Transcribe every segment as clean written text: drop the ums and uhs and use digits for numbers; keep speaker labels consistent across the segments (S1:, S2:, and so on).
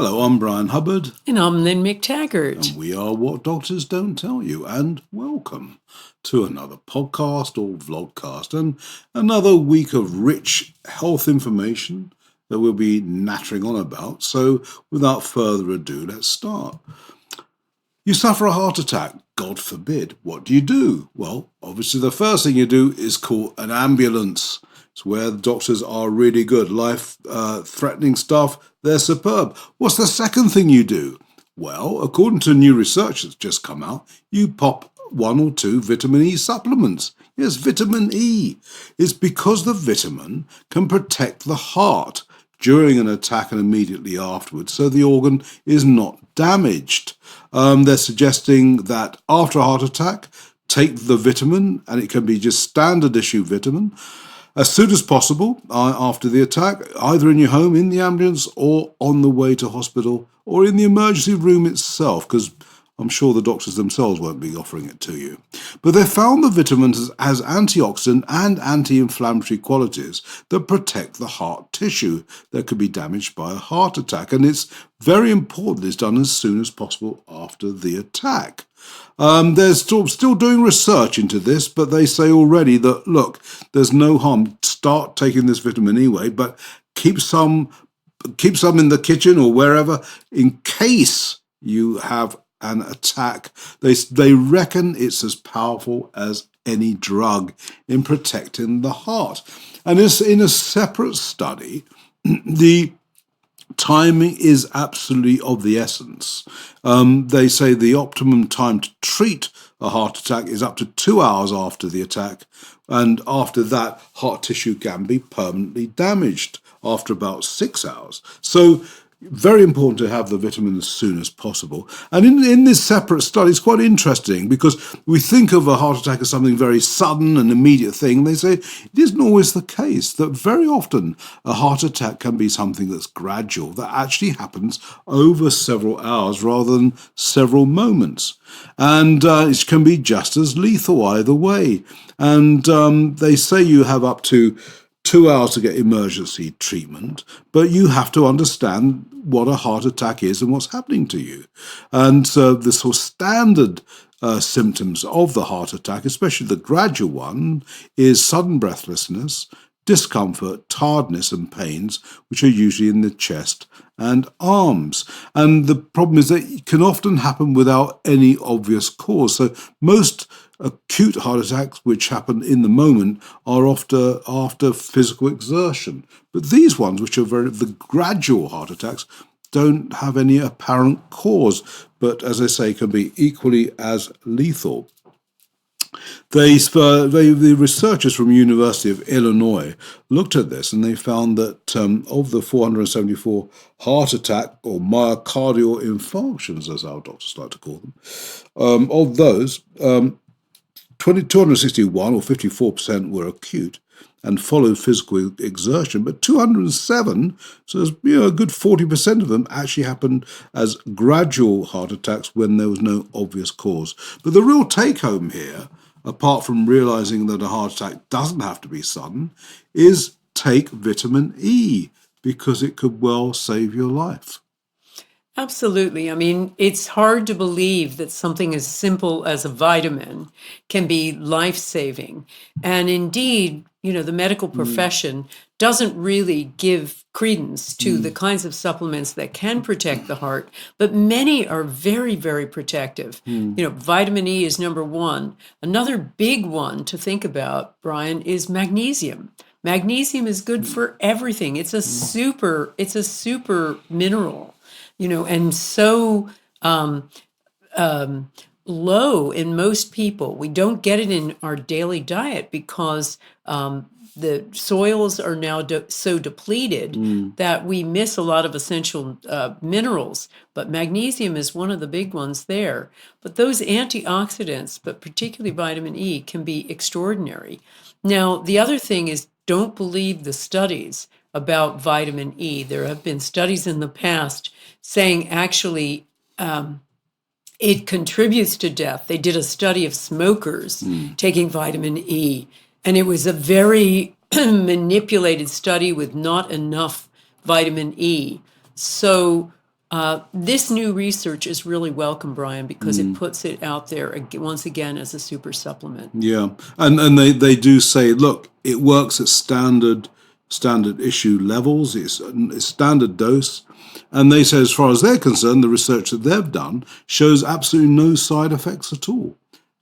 S1: Hello, I'm Bryan Hubbard.
S2: And I'm Lynne McTaggart.
S1: And we are What Doctors Don't Tell You. And welcome to another podcast or vlogcast and another week of rich health information that we'll be nattering on about. So without further ado, let's start. You suffer a heart attack, God forbid. What do? Well, obviously the first thing you do is call an ambulance. It's where the doctors are really good. Life-threatening stuff, they're superb. What's the second thing you do? Well, according to new research that's just come out, you pop 1 or 2 vitamin E supplements. Yes, vitamin E. It's because the vitamin can protect the heart during an attack and immediately afterwards, so the organ is not damaged. They're suggesting that after a heart attack, take the vitamin, and it can be just standard issue vitamin, as soon as possible after the attack, either in your home, in the ambulance, or on the way to hospital, or in the emergency room itself, because I'm sure the doctors themselves won't be offering it to you. But they found the vitamins has antioxidant and anti-inflammatory qualities that protect the heart tissue that could be damaged by a heart attack. And it's very important it's done as soon as possible after the attack. They're still doing research into this, but they say already that, look, there's no harm. Start taking this vitamin anyway, but keep some in the kitchen or wherever in case you have an attack. They reckon it's as powerful as any drug in protecting the heart. And it's in a separate study, the timing is absolutely of the essence. They say the optimum time to treat a heart attack is up to 2 hours after the attack, and after that, heart tissue can be permanently damaged after about 6 hours. So very important to have the vitamin as soon as possible. And in this separate study, it's quite interesting because we think of a heart attack as something very sudden and immediate thing. They say it isn't always the case, that very often a heart attack can be something that's gradual, that actually happens over several hours rather than several moments. And it can be just as lethal either way. And they say you have up to 2 hours to get emergency treatment, but you have to understand what a heart attack is and what's happening to you. And so the sort of standard symptoms of the heart attack, especially the gradual one, is sudden breathlessness, discomfort, tiredness and pains, which are usually in the chest and arms. And the problem is that it can often happen without any obvious cause. So most acute heart attacks, which happen in the moment, are after physical exertion. But these ones, which are the gradual heart attacks, don't have any apparent cause, but as I say, can be equally as lethal. The researchers from University of Illinois looked at this, and they found that of the 474 heart attack or myocardial infarctions, as our doctors like to call them, of those, 261 or 54% were acute and followed physical exertion, but 207, so a good 40% of them actually happened as gradual heart attacks when there was no obvious cause. But the real take-home here, apart from realizing that a heart attack doesn't have to be sudden, is take vitamin E, because it could well save your life.
S2: Absolutely. I mean, it's hard to believe that something as simple as a vitamin can be life-saving. And indeed, the medical profession doesn't really give credence to the kinds of supplements that can protect the heart, but many are very, very protective. Vitamin E is number one. Another big one to think about, Bryan, is magnesium. Magnesium is good for everything. It's a super mineral, and so low in most people. We don't get it in our daily diet because the soils are now so depleted that we miss a lot of essential minerals. But magnesium is one of the big ones there. But those antioxidants, but particularly vitamin E, can be extraordinary. Now, the other thing is, don't believe the studies about vitamin E. There have been studies in the past saying actually it contributes to death. They did a study of smokers taking vitamin E, and it was a very manipulated study with not enough vitamin E. So This new research is really welcome, Bryan, because it puts it out there once again as a super supplement.
S1: Yeah, and they do say, look, it works at standard issue levels. It's standard dose, and they say, as far as they're concerned, the research that they've done shows absolutely no side effects at all,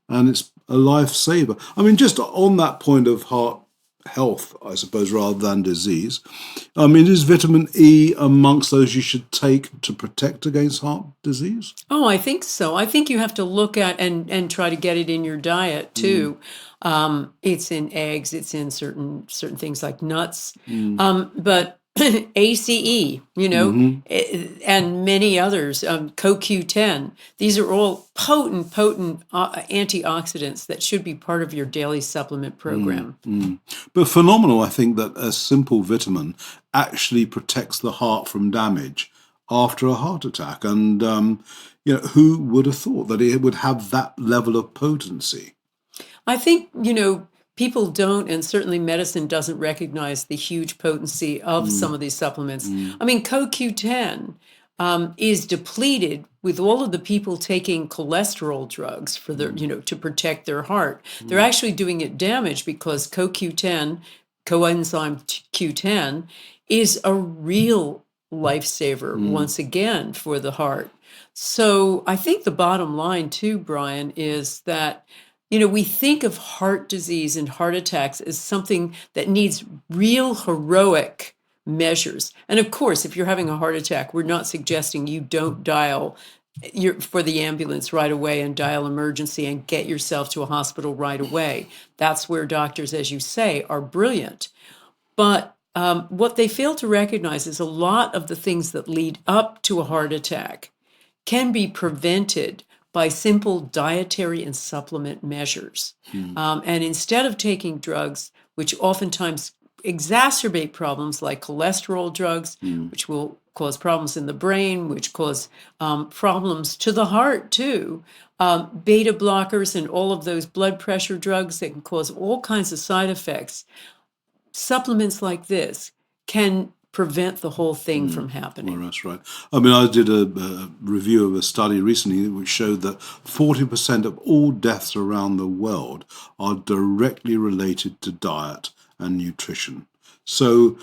S1: and it's a lifesaver. I mean, just on that point of heart health, I suppose, rather than disease, I mean, is vitamin E amongst those you should take to protect against heart disease?
S2: Oh, I think so. I think you have to look at and try to get it in your diet too. It's in eggs. It's in certain things like nuts. But ACE, and many others, CoQ10. These are all potent antioxidants that should be part of your daily supplement program.
S1: But phenomenal, I think, that a simple vitamin actually protects the heart from damage after a heart attack. And, who would have thought that it would have that level of potency?
S2: I think, people don't, and certainly medicine doesn't recognize the huge potency of some of these supplements. I mean, CoQ10 is depleted with all of the people taking cholesterol drugs for their, to protect their heart. They're actually doing it damage because CoQ10, coenzyme Q10, is a real lifesaver once again for the heart. So I think the bottom line too, Bryan, is that we think of heart disease and heart attacks as something that needs real heroic measures. And of course, if you're having a heart attack, we're not suggesting you don't dial for the ambulance right away and dial emergency and get yourself to a hospital right away. That's where doctors, as you say, are brilliant. But what they fail to recognize is a lot of the things that lead up to a heart attack can be prevented by simple dietary and supplement measures. And instead of taking drugs, which oftentimes exacerbate problems like cholesterol drugs, which will cause problems in the brain, which cause problems to the heart too, beta blockers and all of those blood pressure drugs that can cause all kinds of side effects, supplements like this can prevent the whole thing from happening.
S1: Well, that's right. I mean, I did a review of a study recently which showed that 40% of all deaths around the world are directly related to diet and nutrition. So,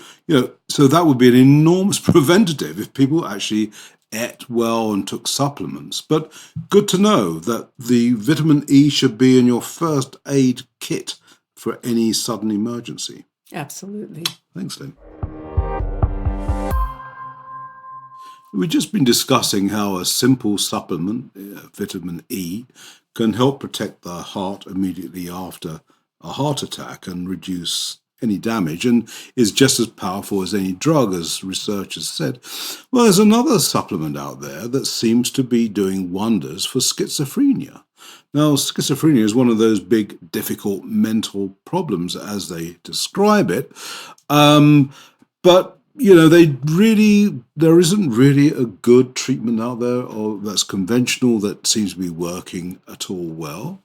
S1: so that would be an enormous preventative if people actually ate well and took supplements. But good to know that the vitamin E should be in your first aid kit for any sudden emergency.
S2: Absolutely.
S1: Thanks, Lynne. We've just been discussing how a simple supplement, vitamin E, can help protect the heart immediately after a heart attack and reduce any damage, and is just as powerful as any drug, as researchers said. Well, there's another supplement out there that seems to be doing wonders for schizophrenia. Now, schizophrenia is one of those big, difficult mental problems, as they describe it, but there isn't really a good treatment out there or that's conventional that seems to be working at all well.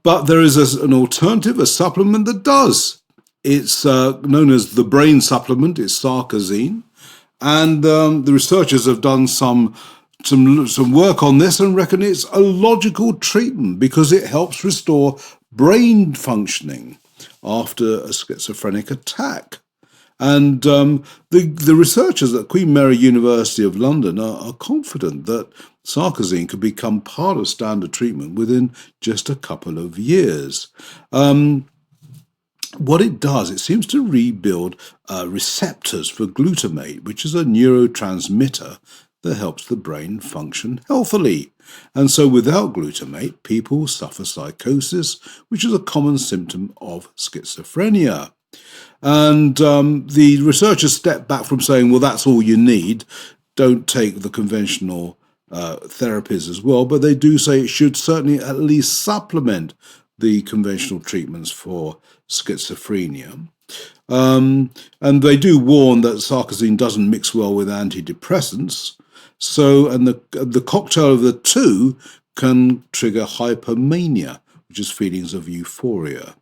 S1: But there is an alternative, a supplement that does. It's known as the brain supplement. It's Sarcosine. And the researchers have done some work on this and reckon it's a logical treatment because it helps restore brain functioning after a schizophrenic attack. And the researchers at Queen Mary University of London are confident that Sarcosine could become part of standard treatment within just a couple of years. What it does, it seems to rebuild receptors for glutamate, which is a neurotransmitter that helps the brain function healthily. And so without glutamate, people suffer psychosis, which is a common symptom of schizophrenia. And the researchers stepped back from saying, well, that's all you need. Don't take the conventional therapies as well. But they do say it should certainly at least supplement the conventional treatments for schizophrenia. And they do warn that Sarcosine doesn't mix well with antidepressants. So, and the cocktail of the two can trigger hypomania, which is feelings of euphoria.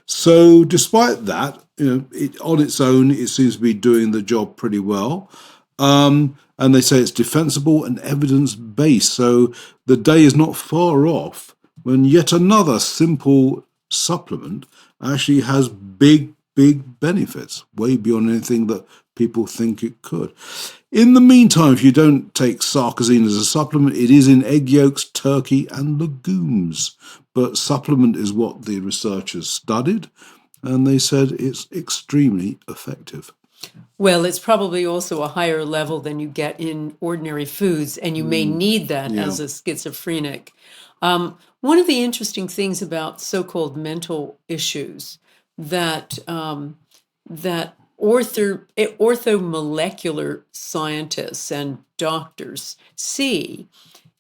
S1: So despite that, on its own, it seems to be doing the job pretty well. And And they say it's defensible and evidence-based. So the day is not far off when yet another simple supplement actually has big benefits, way beyond anything that people think it could. In the meantime, if you don't take Sarcosine as a supplement, it is in egg yolks, turkey, and legumes. But supplement is what the researchers studied, and they said it's extremely effective.
S2: Well, it's probably also a higher level than you get in ordinary foods, and you may need that as a schizophrenic. One of the interesting things about so-called mental issues that orthomolecular scientists and doctors see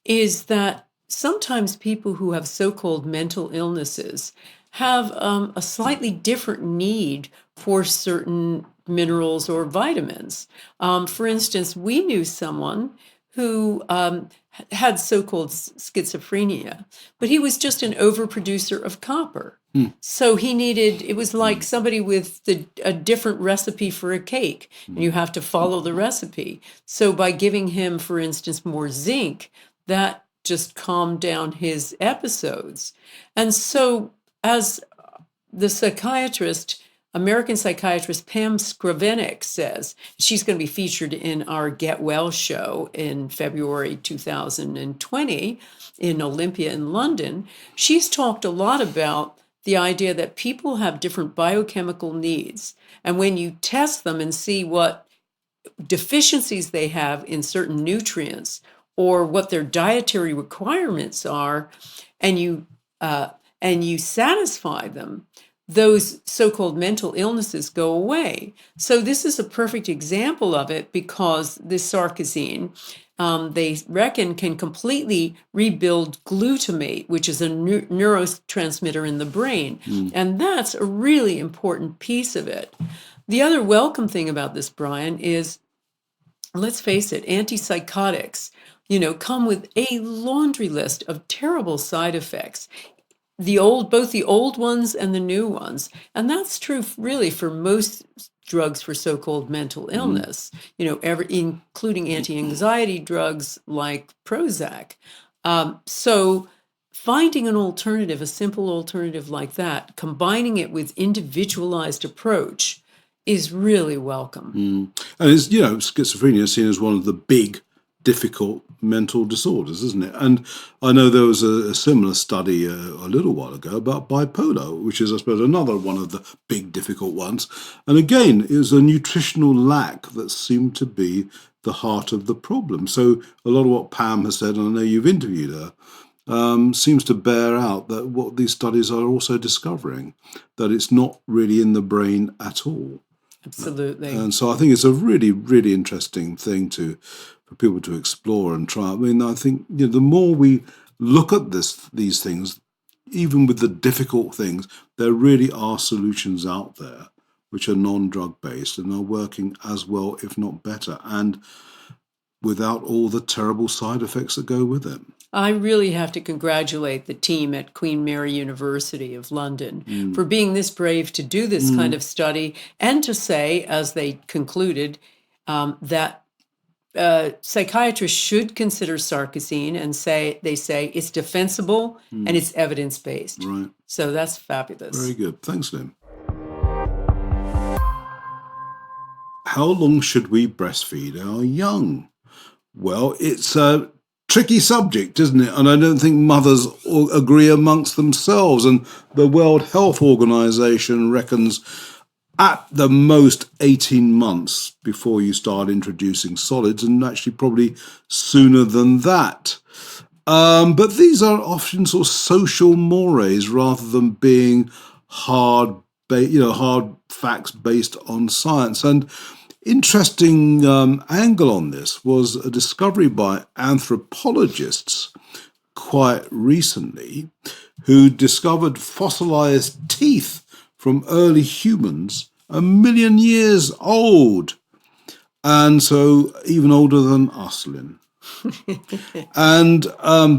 S2: is that sometimes people who have so-called mental illnesses have a slightly different need for certain minerals or vitamins. For instance, we knew someone who had so-called schizophrenia, but he was just an overproducer of copper. So it was like somebody with a different recipe for a cake, and you have to follow the recipe. So by giving him, for instance, more zinc, that just calmed down his episodes. And so as the American psychiatrist Pam Skravenik says, she's going to be featured in our Get Well show in February 2020 in Olympia in London. She's talked a lot about the idea that people have different biochemical needs. And when you test them and see what deficiencies they have in certain nutrients or what their dietary requirements are, and you satisfy them, those so-called mental illnesses go away. So this is a perfect example of it, because this Sarcosine, they reckon, can completely rebuild glutamate, which is a neurotransmitter in the brain. And that's a really important piece of it. The other welcome thing about this, Bryan, is, let's face it, antipsychotics, come with a laundry list of terrible side effects. Both the old ones and the new ones. And that's true really for most drugs for so-called mental illness, including anti-anxiety drugs like Prozac. So finding an alternative, a simple alternative like that, combining it with individualized approach is really welcome.
S1: And it's, schizophrenia is seen as one of the big, difficult mental disorders, isn't it? And I know there was a similar study a little while ago about bipolar, which is, I suppose, another one of the big, difficult ones. And again, it was a nutritional lack that seemed to be the heart of the problem. So a lot of what Pam has said, and I know you've interviewed her, seems to bear out that what these studies are also discovering, that it's not really in the brain at all.
S2: Absolutely.
S1: And so I think it's a really, really interesting thing for people to explore and try. I mean, I think the more we look at these things, even with the difficult things, there really are solutions out there which are non-drug based and are working as well, if not better, and without all the terrible side effects that go with it.
S2: I really have to congratulate the team at Queen Mary University of London for being this brave to do this kind of study, and to say, as they concluded, that psychiatrists should consider Sarcosine, and they say it's defensible and it's evidence-based.
S1: Right.
S2: So that's fabulous.
S1: Very good. Thanks, Lynne. How long should we breastfeed our young? Well, it's a tricky subject, isn't it? And I don't think mothers all agree amongst themselves. And the World Health Organization reckons at the most 18 months before you start introducing solids, and actually probably sooner than that. But these are often sort of social mores rather than being hard facts based on science. And interesting angle on this was a discovery by anthropologists quite recently, who discovered fossilized teeth from early humans 1 million years old, and so even older than us, Lynne. And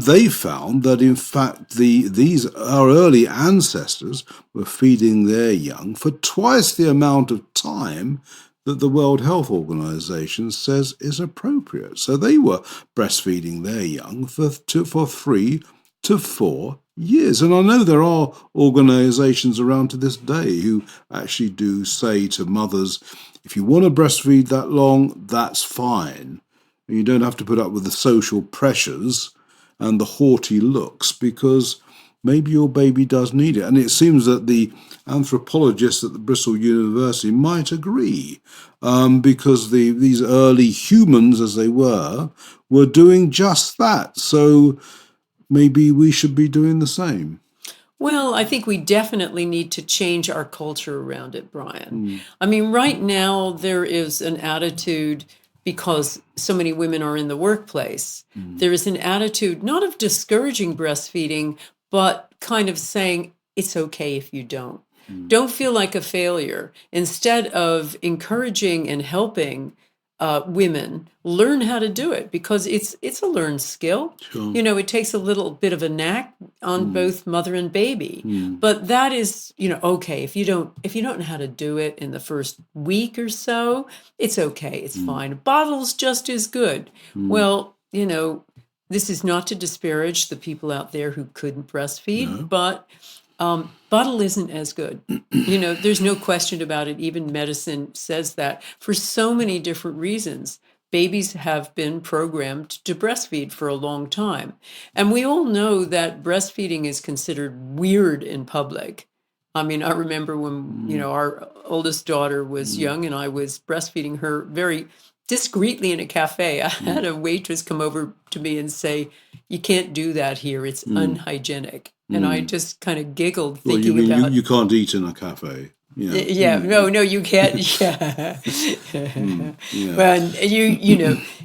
S1: they found that, in fact, our early ancestors were feeding their young for twice the amount of time that the World Health Organization says is appropriate. So they were breastfeeding their young for 3 to 4 years. And I know there are organizations around to this day who actually do say to mothers, if you want to breastfeed that long, that's fine. You don't have to put up with the social pressures and the haughty looks, because maybe your baby does need it. And it seems that the anthropologists at the Bristol University might agree, because these early humans, as they were doing just that. So maybe we should be doing the same.
S2: Well, I think we definitely need to change our culture around it, Bryan. I mean, right now there is an attitude, because so many women are in the workplace, there is an attitude not of discouraging breastfeeding, but kind of saying it's okay if you don't. Don't feel like a failure. Instead of encouraging and helping women learn how to do it, because it's a learned skill.
S1: Sure.
S2: It takes a little bit of a knack on both mother and baby. But that is, okay. If you don't know how to do it in the first week or so, it's okay. It's fine. Bottle's just as good. Well, this is not to disparage the people out there who couldn't breastfeed, but bottle isn't as good. There's no question about it. Even medicine says that for so many different reasons. Babies have been programmed to breastfeed for a long time. And we all know that breastfeeding is considered weird in public. I mean, I remember when, our oldest daughter was young and I was breastfeeding her very discreetly in a cafe. I had a waitress come over to me and say, "You can't do that here. It's unhygienic." And I just kind of giggled, thinking about...
S1: You can't eat in a cafe.
S2: Yeah. No, you can't. Yeah. Well,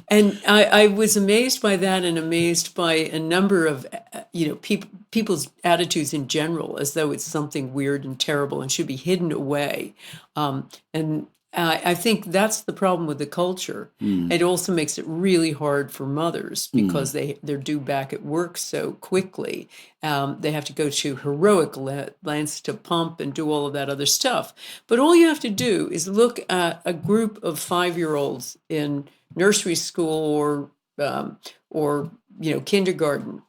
S2: and I was amazed by that, and amazed by a number of, people's attitudes in general, as though it's something weird and terrible and should be hidden away. And I think that's the problem with the culture. It also makes it really hard for mothers, because they're due back at work so quickly. They have to go to heroic lengths to pump and do all of that other stuff. But all you have to do is look at a group of 5-year-olds in nursery school or kindergarten,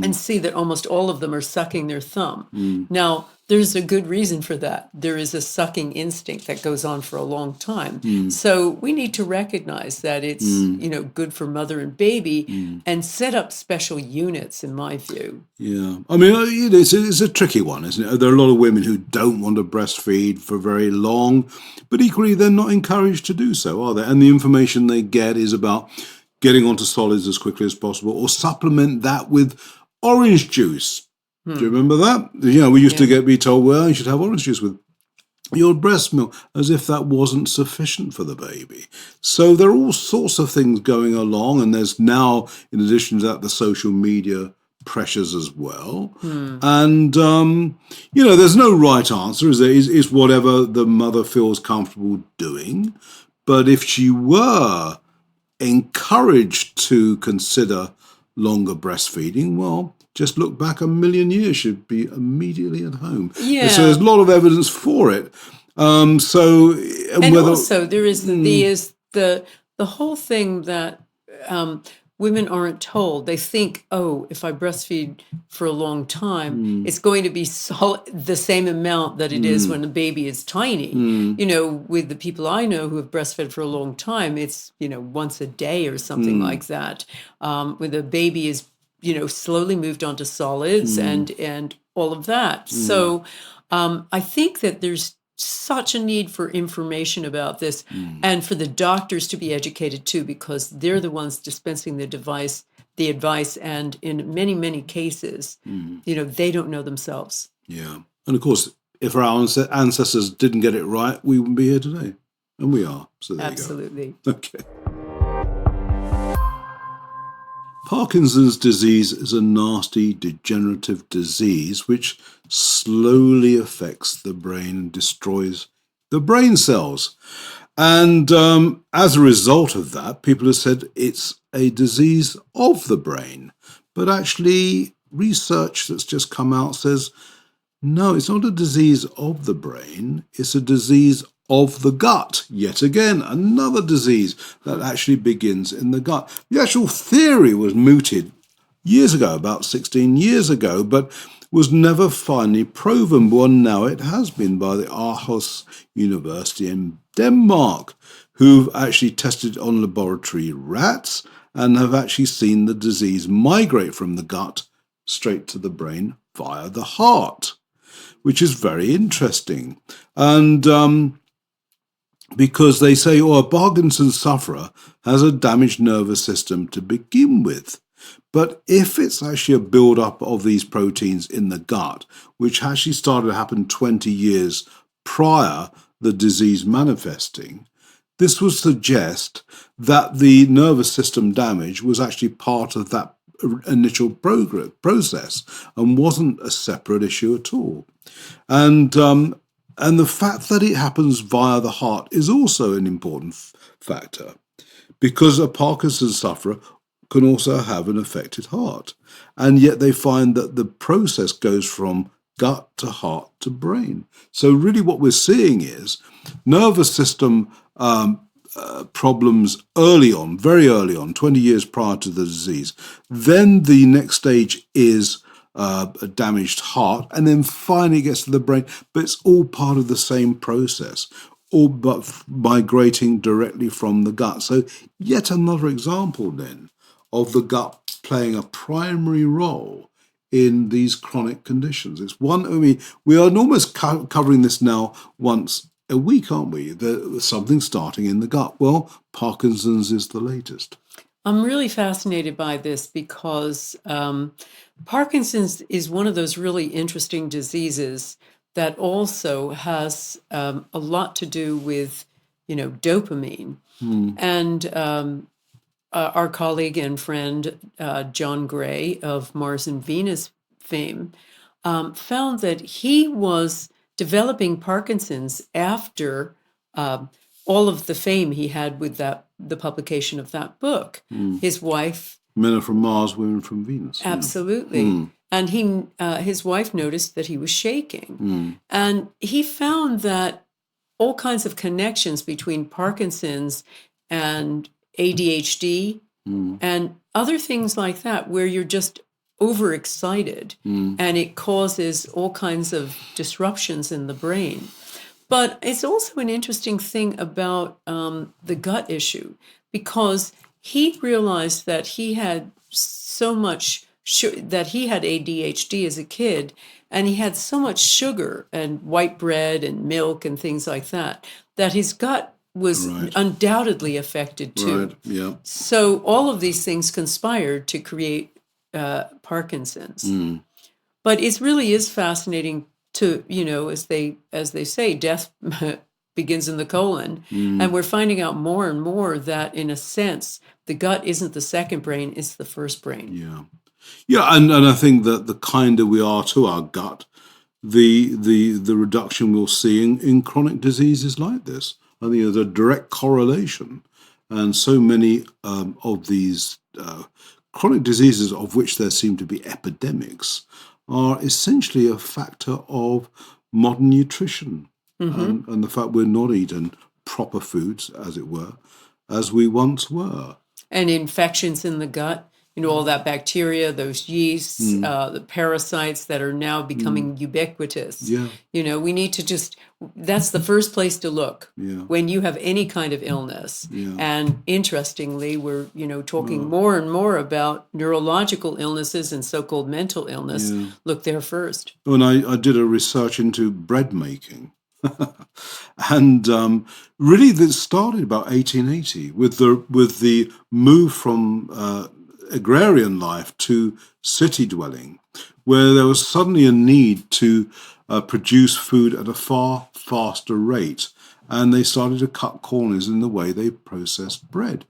S2: and see that almost all of them are sucking their thumb. Now, there's a good reason for that. There is a sucking instinct that goes on for a long time. So we need to recognize that it's, good for mother and baby, and set up special units, in my view.
S1: Yeah. I mean, it's a tricky one, isn't it? There are a lot of women who don't want to breastfeed for very long, but equally they're not encouraged to do so, are they? And the information they get is about getting onto solids as quickly as possible, or supplement that with orange juice. Do you remember that? We used to be told, well, you should have orange juice with your breast milk, as if that wasn't sufficient for the baby. So there are all sorts of things going along, and there's now, in addition to that, the social media pressures as well. And, there's no right answer, is there? Is whatever the mother feels comfortable doing. But if she were encouraged to consider longer breastfeeding, well, just look back a million years, she'd be immediately at home.
S2: Yeah.
S1: So there's a lot of evidence for it. Also there is the whole thing that
S2: women aren't told. They think, if I breastfeed for a long time, it's going to be the same amount that it is when the baby is tiny. With the people I know who have breastfed for a long time, it's, once a day or something like that. With a baby is, slowly moved onto solids and all of that. So I think that there's such a need for information about this, and for the doctors to be educated too, because they're the ones dispensing the advice, and in many, many cases, they don't know themselves.
S1: Yeah. And of course, if our ancestors didn't get it right, we wouldn't be here today. And we are. So there
S2: Absolutely.
S1: You go. Okay. Parkinson's disease is a nasty degenerative disease which slowly affects the brain and destroys the brain cells. And as a result of that, people have said it's a disease of the brain. But actually, research that's just come out says, no, it's not a disease of the brain. It's a disease of the gut. Yet again, another disease that actually begins in the gut. The actual theory was mooted years ago, about 16 years ago, but was never finally proven. Well, now it has been by the Aarhus University in Denmark, who've actually tested on laboratory rats and have actually seen the disease migrate from the gut straight to the brain via the heart, which is very interesting. And because they say, a Parkinson's sufferer has a damaged nervous system to begin with. But if it's actually a build-up of these proteins in the gut, which actually started to happen 20 years prior the disease manifesting, this would suggest that the nervous system damage was actually part of that initial process and wasn't a separate issue at all. And the fact that it happens via the heart is also an important factor, because a Parkinson's sufferer can also have an affected heart. And yet they find that the process goes from gut to heart to brain. So really what we're seeing is nervous system problems early on, very early on, 20 years prior to the disease. Then the next stage is a damaged heart, and then finally gets to the brain. But it's all part of the same process, all but migrating directly from the gut. So yet another example then of the gut playing a primary role in these chronic conditions. It's one, we are almost covering this now once a week, aren't we? There's something starting in the gut. Well, Parkinson's is the latest.
S2: I'm really fascinated by this because Parkinson's is one of those really interesting diseases that also has a lot to do with, dopamine. And our colleague and friend, John Gray of Mars and Venus fame, found that he was developing Parkinson's after all of the fame he had with the publication of that book. His wife...
S1: Men are from Mars, women from Venus.
S2: Absolutely. Yeah. And his wife noticed that he was shaking. And he found that all kinds of connections between Parkinson's and ADHD and other things like that, where you're just overexcited and it causes all kinds of disruptions in the brain. But it's also an interesting thing about the gut issue, because he realized that he had so much that he had ADHD as a kid, and he had so much sugar and white bread and milk and things like that, that his gut was undoubtedly affected too.
S1: Right. Yeah.
S2: So all of these things conspired to create Parkinson's. But it really is fascinating to, as they say, death begins in the colon. And we're finding out more and more that, in a sense, the gut isn't the second brain, it's the first brain.
S1: Yeah. Yeah, and I think that the kinder we are to our gut, the reduction we'll see in chronic diseases like this. I think there's a direct correlation. And so many of these chronic diseases, of which there seem to be epidemics, are essentially a factor of modern nutrition and the fact we're not eating proper foods, as it were, as we once were.
S2: And infections in the gut. All that bacteria, those yeasts, the parasites that are now becoming ubiquitous.
S1: Yeah.
S2: We need to that's the first place to look when you have any kind of illness.
S1: Yeah.
S2: And interestingly, we're, talking more and more about neurological illnesses and so-called mental illness. Yeah. Look there first.
S1: When I did a research into bread making, and really this started about 1880 with the move from agrarian life to city dwelling, where there was suddenly a need to produce food at a far faster rate, and they started to cut corners in the way they processed bread.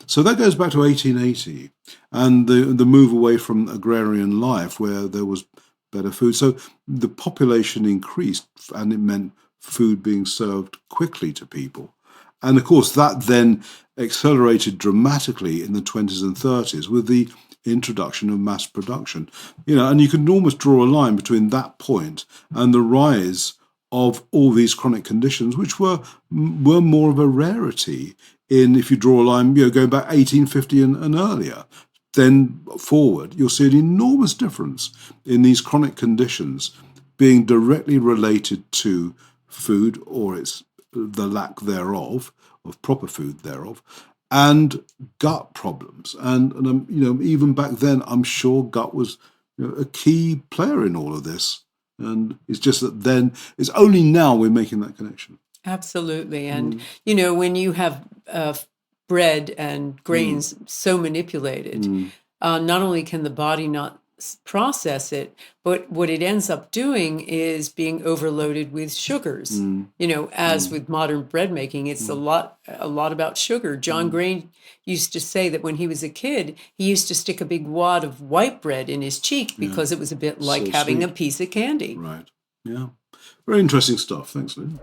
S1: So that goes back to 1880, and the move away from agrarian life, where there was better food. So the population increased, and it meant food being served quickly to people. And of course, that then accelerated dramatically in the 20s and 30s with the introduction of mass production. And you can almost draw a line between that point and the rise of all these chronic conditions, which were more of a rarity in, if you draw a line, going back 1850 and earlier, then forward, you'll see an enormous difference in these chronic conditions being directly related to food or the lack thereof, of proper food thereof, and gut problems. And even back then, I'm sure gut was a key player in all of this. And it's just that then, it's only now we're making that connection.
S2: Absolutely. And, when you have bread and grains so manipulated, not only can the body not process it, but what it ends up doing is being overloaded with sugars. As with modern bread making, it's a lot about sugar. John Gray used to say that when he was a kid, he used to stick a big wad of white bread in his cheek because it was a bit like
S1: So
S2: having
S1: sweet.
S2: a piece of candy.
S1: Right. Yeah. Very interesting stuff. Thanks, Lynne.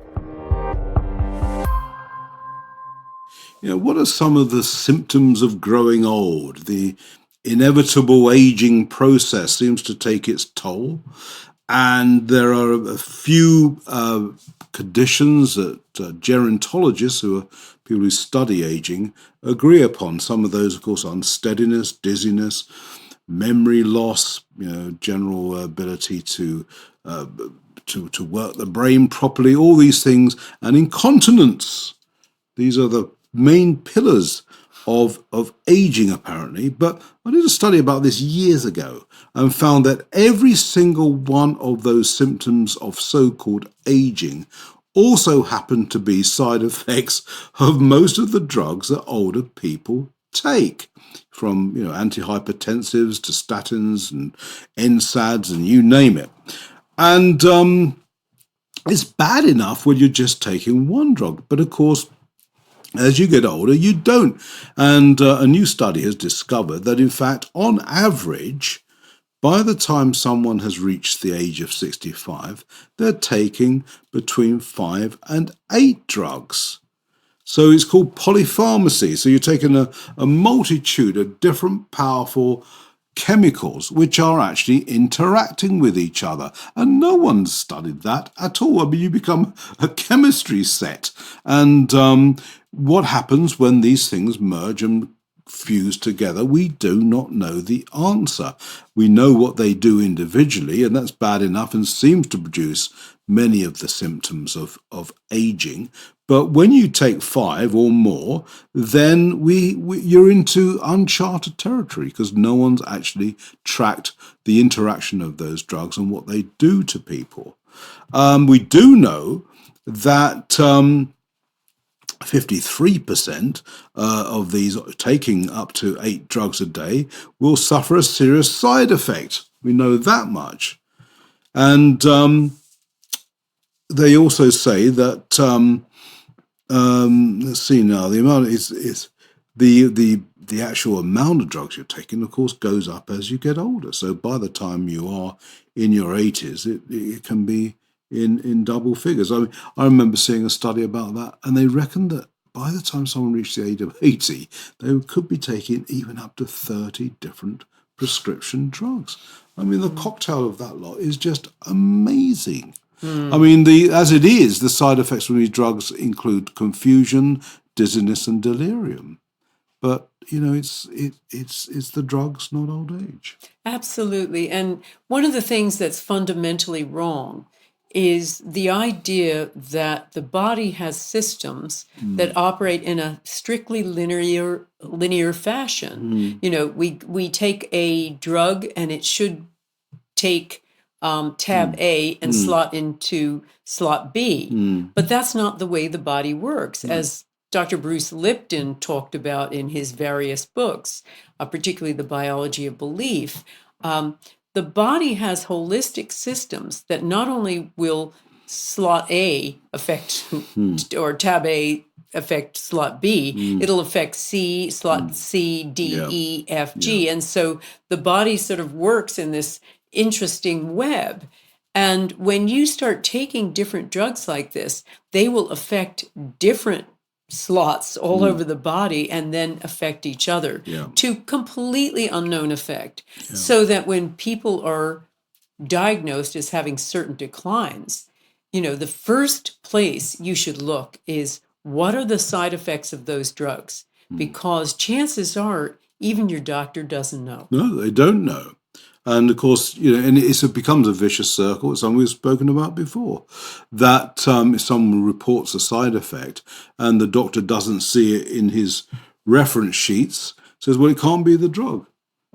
S1: What are some of the symptoms of growing old? The inevitable aging process seems to take its toll. And there are a few conditions that gerontologists, who are people who study aging, agree upon. Some of those, of course, unsteadiness, dizziness, memory loss, general ability to work the brain properly, all these things, and incontinence. These are the main pillars of aging, apparently. But I did a study about this years ago and found that every single one of those symptoms of so-called aging also happen to be side effects of most of the drugs that older people take, from antihypertensives to statins and NSAIDs and you name it. And it's bad enough when you're just taking one drug, but of course, as you get older, you don't. And a new study has discovered that, in fact, on average, by the time someone has reached the age of 65, they're taking between 5 and 8 drugs. So it's called polypharmacy. So you're taking a multitude of different powerful chemicals which are actually interacting with each other. And no one's studied that at all. I mean, you become a chemistry set. And what happens when these things merge and fuse together? We do not know the answer. We know what they do individually, and that's bad enough and seems to produce many of the symptoms of aging. But when you take 5 or more, then you're into uncharted territory, because no one's actually tracked the interaction of those drugs and what they do to people. We do know that 53% of these taking up to 8 drugs a day will suffer a serious side effect. We know that much. And they also say that let's see now, the amount is the actual amount of drugs you're taking, of course, goes up as you get older. So by the time you are in your 80s, it can be in double figures. I remember seeing a study about that, and they reckoned that by the time someone reached the age of 80, they could be taking even up to 30 different prescription drugs. I mean, the cocktail of that lot is just amazing. I mean, as it is, the side effects from these drugs include confusion, dizziness, and delirium. But it's the drugs, not old age.
S2: Absolutely. And one of the things that's fundamentally wrong is the idea that the body has systems that operate in a strictly linear fashion. We take a drug and it should take tab A and slot into slot B. But that's not the way the body works. As Dr. Bruce Lipton talked about in his various books, particularly The Biology of Belief, the body has holistic systems that not only will slot A affect, or tab A affect slot B, it'll affect C, slot C, D, E, F, G. And so the body sort of works in this interesting web. And when you start taking different drugs like this, they will affect different slots all over the body and then affect each other to completely unknown effect. So that when people are diagnosed as having certain declines, the first place you should look is what are the side effects of those drugs? Because chances are even your doctor doesn't know.
S1: No, they don't know. And of course, and it becomes a vicious circle. It's something we've spoken about before. That if someone reports a side effect and the doctor doesn't see it in his reference sheets, says, well, it can't be the drug.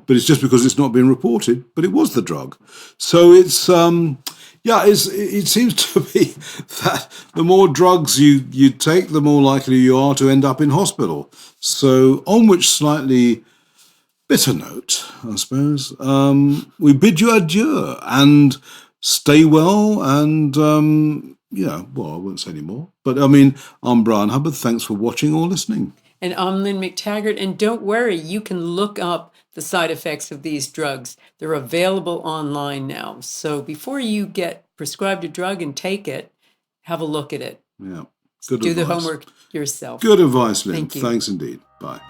S1: But it's just because it's not been reported, but it was the drug. So it's, it seems to be that the more drugs you take, the more likely you are to end up in hospital. So on which slightly bitter note, I suppose, we bid you adieu and stay well and, I won't say any more. But I'm Bryan Hubbard. Thanks for watching or listening.
S2: And I'm Lynne McTaggart. And don't worry, you can look up the side effects of these drugs. They're available online now. So before you get prescribed a drug and take it, have a look at it.
S1: Yeah. Good
S2: Do
S1: advice.
S2: the homework yourself.
S1: Good advice, Lynne.
S2: Thank you.
S1: Thanks indeed. Bye.